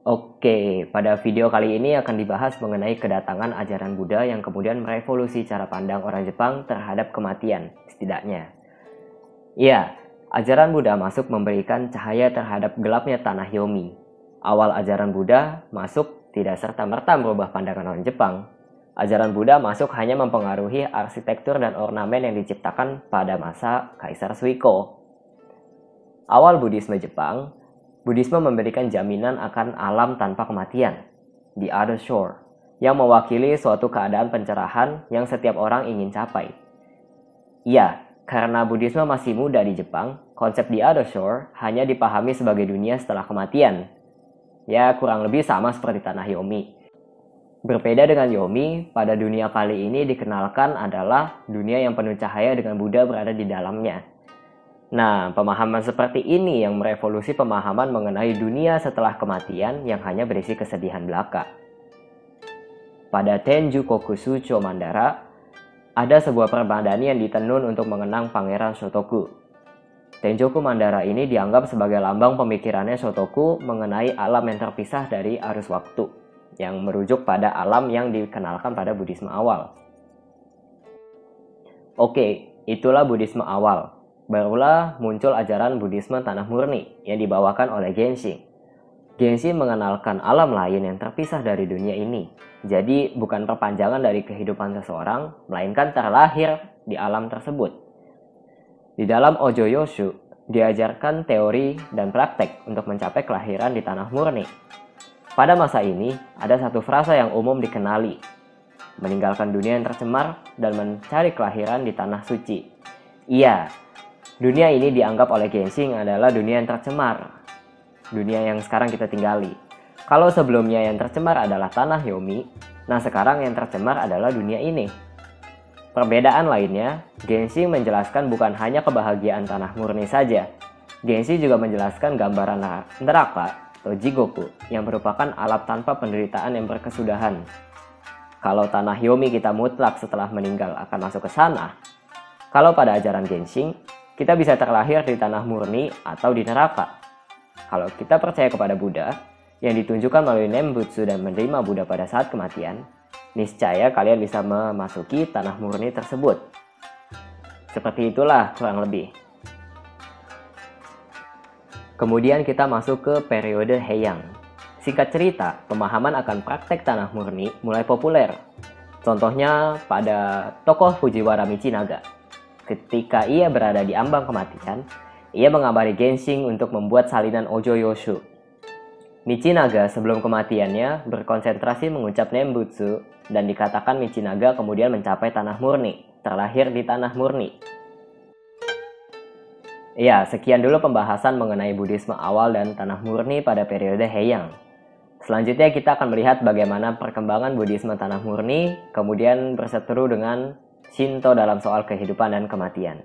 Oke, pada video kali ini akan dibahas mengenai kedatangan ajaran Buddha yang kemudian merevolusi cara pandang orang Jepang terhadap kematian, setidaknya. Ya, ajaran Buddha masuk memberikan cahaya terhadap gelapnya tanah Yomi. Awal ajaran Buddha masuk tidak serta-merta merubah pandangan orang Jepang. Ajaran Buddha masuk hanya mempengaruhi arsitektur dan ornamen yang diciptakan pada masa Kaisar Suiko. Awal Buddhisme Jepang, Buddhisme memberikan jaminan akan alam tanpa kematian, the other shore, yang mewakili suatu keadaan pencerahan yang setiap orang ingin capai. Iya, karena Buddhisme masih muda di Jepang, konsep the other shore hanya dipahami sebagai dunia setelah kematian. Ya, kurang lebih sama seperti tanah Yomi. Berbeda dengan Yomi, pada dunia kali ini dikenalkan adalah dunia yang penuh cahaya dengan Buddha berada di dalamnya. Nah, pemahaman seperti ini yang merevolusi pemahaman mengenai dunia setelah kematian yang hanya berisi kesedihan belaka. Pada Tenju Kokusucho Mandara, ada sebuah permadani yang ditenun untuk mengenang Pangeran Shotoku. Tenjoku Mandara ini dianggap sebagai lambang pemikirannya Shotoku mengenai alam yang terpisah dari arus waktu, yang merujuk pada alam yang dikenalkan pada Buddhisme awal. Oke, itulah Buddhisme awal. Barulah muncul ajaran Buddhisme tanah murni yang dibawakan oleh Genshin. Genshin mengenalkan alam lain yang terpisah dari dunia ini. Jadi bukan perpanjangan dari kehidupan seseorang, melainkan terlahir di alam tersebut. Di dalam Ojo Yoshu, diajarkan teori dan praktek untuk mencapai kelahiran di tanah murni. Pada masa ini, ada satu frasa yang umum dikenali. Meninggalkan dunia yang tercemar dan mencari kelahiran di tanah suci. Iya, dunia ini dianggap oleh Genshin adalah dunia yang tercemar. Dunia yang sekarang kita tinggali. Kalau sebelumnya yang tercemar adalah tanah Yomi, nah sekarang yang tercemar adalah dunia ini. Perbedaan lainnya, Genshin menjelaskan bukan hanya kebahagiaan tanah murni saja. Genshin juga menjelaskan gambaran neraka atau Jigoku yang merupakan alam tanpa penderitaan yang berkesudahan. Kalau tanah Yomi kita mutlak setelah meninggal akan masuk ke sana. Kalau pada ajaran Genshin, kita bisa terlahir di tanah murni atau di neraka. Kalau kita percaya kepada Buddha, yang ditunjukkan melalui Nembutsu dan menerima Buddha pada saat kematian, niscaya kalian bisa memasuki tanah murni tersebut. Seperti itulah kurang lebih. Kemudian kita masuk ke periode Heian. Singkat cerita, pemahaman akan praktek tanah murni mulai populer. Contohnya pada tokoh Fujiwara Michinaga. Ketika ia berada di ambang kematian, ia mengabari Genshin untuk membuat salinan Ojo Yoshu. Michinaga sebelum kematiannya berkonsentrasi mengucap Nembutsu dan dikatakan Michinaga kemudian mencapai tanah murni, terlahir di tanah murni. Ya, sekian dulu pembahasan mengenai Buddhisme awal dan tanah murni pada periode Heian. Selanjutnya kita akan melihat bagaimana perkembangan Buddhisme tanah murni kemudian berseteru dengan Shinto dalam soal kehidupan dan kematian.